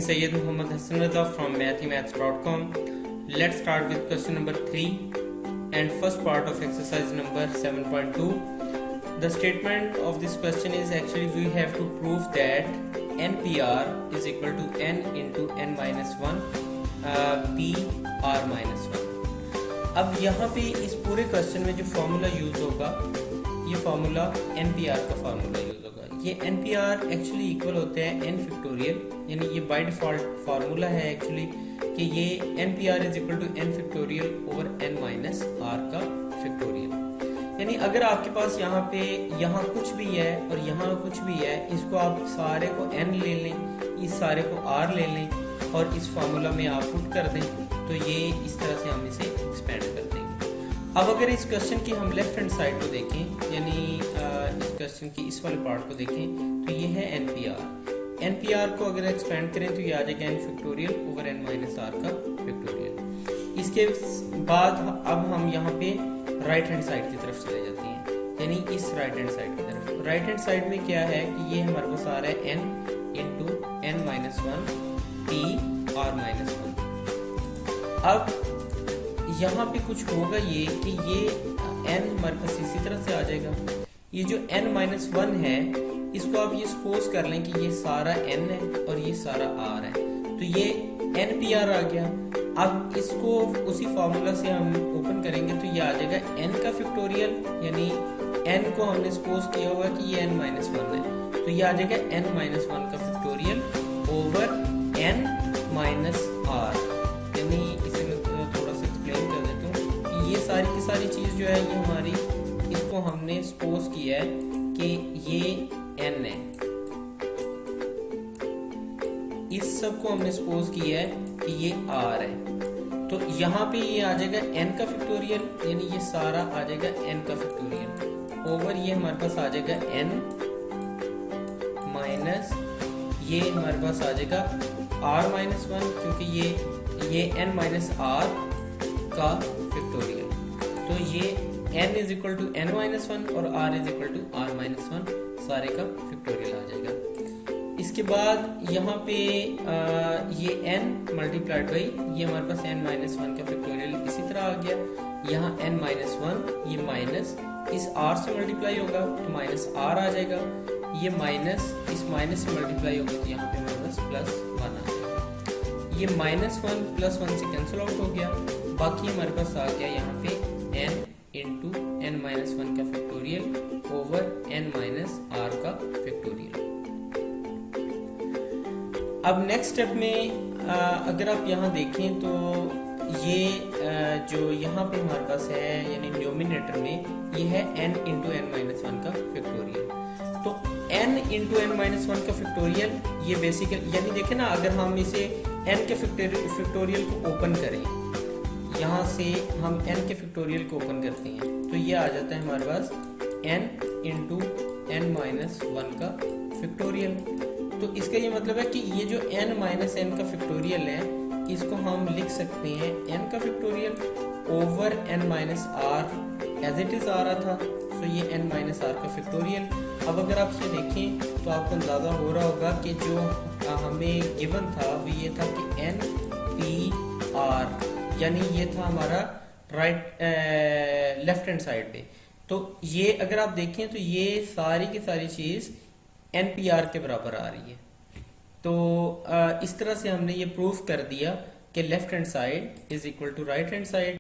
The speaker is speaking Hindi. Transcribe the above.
Sayyid Muhammad Hassan Raza from mathemaths.com. Let's start with question number 3 and first part of exercise number 7.2. The statement of this question is actually we have to prove that NPR is equal to n into n minus 1 PR minus 1. अब यहाँ पे इस पूरे क्वेश्चन में जो फॉर्मूला यूज होगा ये फॉर्मूला NPR का फॉर्मूला यूज होगा. ये NPR एक्चुअली इक्वल होते हैं n फैक्टोरियल, यानी ये बाय डिफॉल्ट फार्मूला है एक्चुअली कि ये NPR is equal to n factorial over n minus r का फैक्टोरियल. यानी अगर आपके पास यहाँ कुछ भी है और यहाँ कुछ भी है, इसको आप सारे को n ले लें, इस सारे को r ले लें और इस फार्मूला में आप पुट कर दें, तो ये इस तरह से हम इसे एक्सपेंड कर देंगे. अब अगर इस क्वेश्चन की हम लेफ्ट हैंड साइड को देखें, यानी इस क्वेश्चन की इस वाले पार्ट को देखें, तो ये है NPR को अगर एक्सपेंड करें तो ये आ जाएगा n factorial over n minus r का फैक्टोरियल. इसके बाद अब हम यहाँ पे राइट हैंड साइड की तरफ चले जाते हैं, यानी इस राइट हैंड साइड की तरफ. राइट हैंड साइड में क्या है कि ये हमारे पास आ रहा है n into n minus 1 PR minus 1. अब यहाँ पे कुछ होगा ये कि ये n हमारे पास इसी तरह से आ जाएगा. ये जो n माइनस 1 है इसको आप ये सपोज कर लें कि ये सारा n है और ये सारा r है, तो ये NPR आ गया. अब इसको उसी फॉर्मूला से हम ओपन करेंगे तो ये आ जाएगा n का फैक्टोरियल, यानी n को हमने सपोज किया हुआ कि ये n माइनस 1 है, तो ये आ जाएगा n माइनस 1 का factorial over n minus r. यानी इसे मैं थोड़ा सा एक्सप्लेन कर देता हूँ कि ये सारी की सारी चीज जो है ये हमारी, इसको हमने सपोज किया है कि ये n है, इस सब को हमने सपोज किया है कि ये r है, तो यहाँ पे ये आ जाएगा n का फैक्टोरियल, यानी ये सारा आ जाएगा n का फैक्टोरियल ओवर ये हमारे पास आ जाएगा n माइनस ये हमारे पास आ जाएगा r माइनस 1, क्योंकि ये n माइनस r का फैक्टोरियल, तो ये n is equal to n minus 1 और r is equal to r minus 1 सारे का फैक्टोरियल आ जाएगा. इसके बाद यहाँ पे ये n मल्टीप्लाइड बाई ये हमारे पास n माइनस 1 का फैक्टोरियल इसी तरह आ गया. यहाँ n माइनस 1 ये माइनस इस r से मल्टीप्लाई होगा तो माइनस r आ जाएगा, ये माइनस इस माइनस से मल्टीप्लाई होगा तो यहाँ पे हमारे पास प्लस 1 आ जाएगा. ये माइनस 1 प्लस 1 से कैंसिल आउट हो गया, बाकी हमारे पास आ गया यहाँ पे n इंटू n माइनस 1 का factorial over n minus r का फैक्टोरियल. अब नेक्स्ट स्टेप में अगर आप यहाँ देखें तो ये जो यहाँ पे हमारे पास है यानी न्यूमिनेटर में ये है n इंटू n माइनस 1 का फैक्टोरियल. तो n इंटू n माइनस 1 का फैक्टोरियल ये बेसिकली, यानी देखें ना, अगर हम इसे n के फैक्टोरियल को ओपन करें, यहाँ से हम n के फैक्टोरियल को ओपन करते हैं तो ये आ जाता है हमारे पास n इंटू n माइनस 1 का फैक्टोरियल. तो इसका ये मतलब है कि ये जो n माइनस n का फैक्टोरियल है इसको हम लिख सकते हैं n का factorial over n minus r as it is आ रहा था, तो ये n माइनस r का फैक्टोरियल. अब अगर आप इसे देखें तो आपको अंदाजा हो रहा होगा कि जो हमें गिवन था वो ये था कि NPR, यानी ये था हमारा राइट लेफ्ट हैंड साइड पे. तो ये अगर आप देखें तो ये सारी की सारी चीज NPR के बराबर आ रही है. तो इस तरह से हमने ये प्रूफ कर दिया कि left hand side is equal to right hand side.